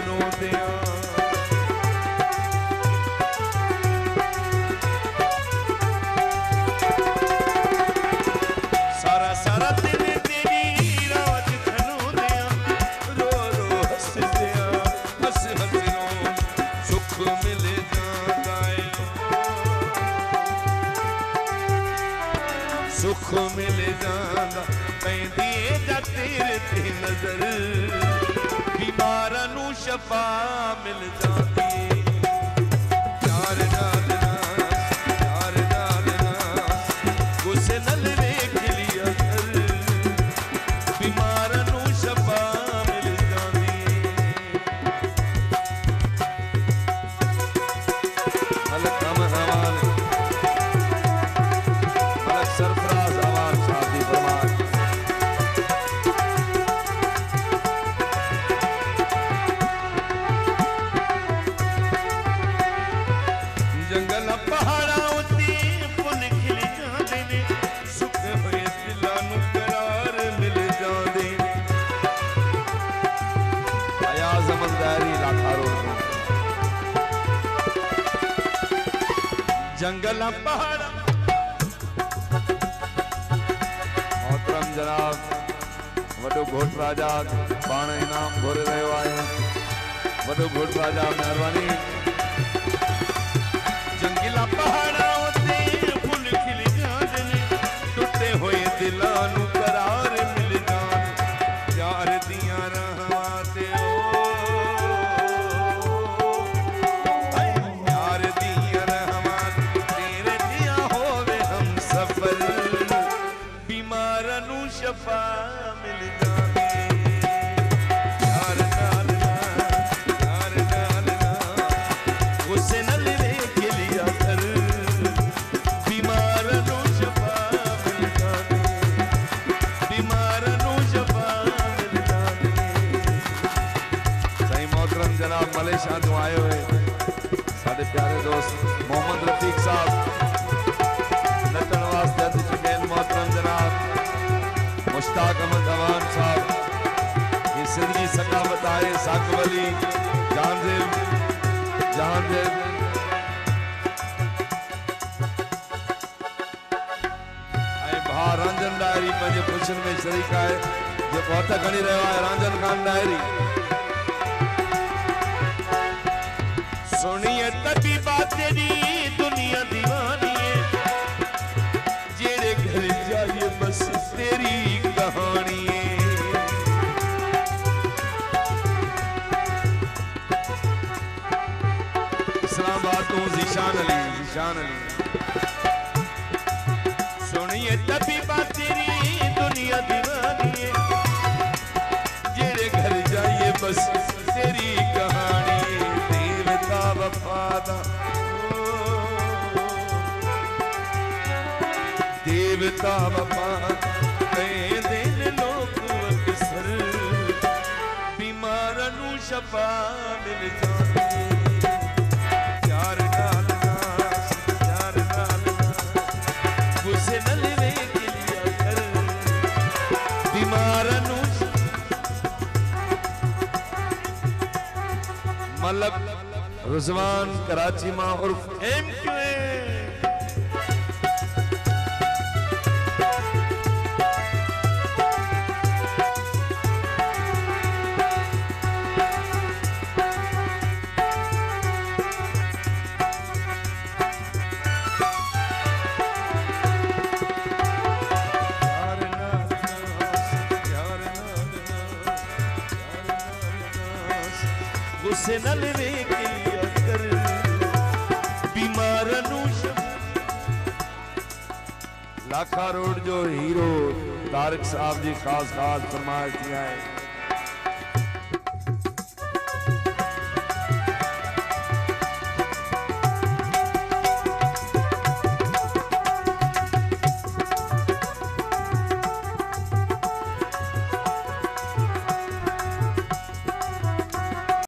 रोंदिया सारा सारा दिन तेरी रात खलोंदिया रो रो हसदिया हस हस रो सुख मिल जांदा है सुख मिल जांदा पैंदी जा तेरे ते नजर बीमारां नूं शफा मिल जांदी प्यार नाल गुस्से नाल वेख लिया कर बीमारां नूं शफा मिल जांदी अलग हम हवाल अलग सरफराज आवाज शादी फरमान जंगल पहाड़ा उत्ते फुल खिल जांदे ने सुख होए दिलां नूं करार मिल जांदे आया ज़मंदारी लाखा रोड जंगल पहाड़ा मोहतरम जनाब वडो घोट राजा पाण इनाम घोरे रहियो आहे वडो घोट राजा मेहरबानी जंगला पहाड़ा उत्ते फुल खिल जांदे ने टुटे होए दिलां नूं करार मिल जांदे प्यार दियां राहां ते प्यार दियां राहां तेरे दियां होवे हम सफर बीमारां नूं शफा मिल जांदी प्यार नाल गुस्से नाल वेख लिया कर बीमारां नूं शफा मिल जांदी बीमारां नूं शफा मिल जांदी साईं मोहतरम जनाब मलेशिया तो आए हुए साडे प्यारे दोस्त मोहम्मद रफीक साहब नचण वास्ते अच चुके हैं मोहतरम जनाब मुश्ताक अहमद अवान साहब ये सिंधी सकावत आए साकिब अली जहांजेब ऐं भाउ रांझन डायरी पंहिंजे ख़ुशियुनि में शरीक आहे जेको हथ खणी रहियो आहे रांझन खान डायरी सुणिए तबीबा तेरी दुनिया दीवानी है जेड़े घर जाइए बस तेरी कहानी है इस्लामाबाद तो ज़ीशान अली सुनिए तबीबा तेरी दुनिया दीवानी है जेड़े घर जाइए बस तेरी कहानी देवता वफादा देवता वफा कहते ने लोग अक्सर बीमारां नूं शफा मिल जांदी प्यार नाल गुस्से नाल वेख लिया कर बीमारां नूं मलब रुजवान कराची मां उर्फ MQA गुस्से नाल वेख लिया कर बीमारां नूं लाखा रोड जो हीरो तारिक साहब जी खास फरमाइश थी है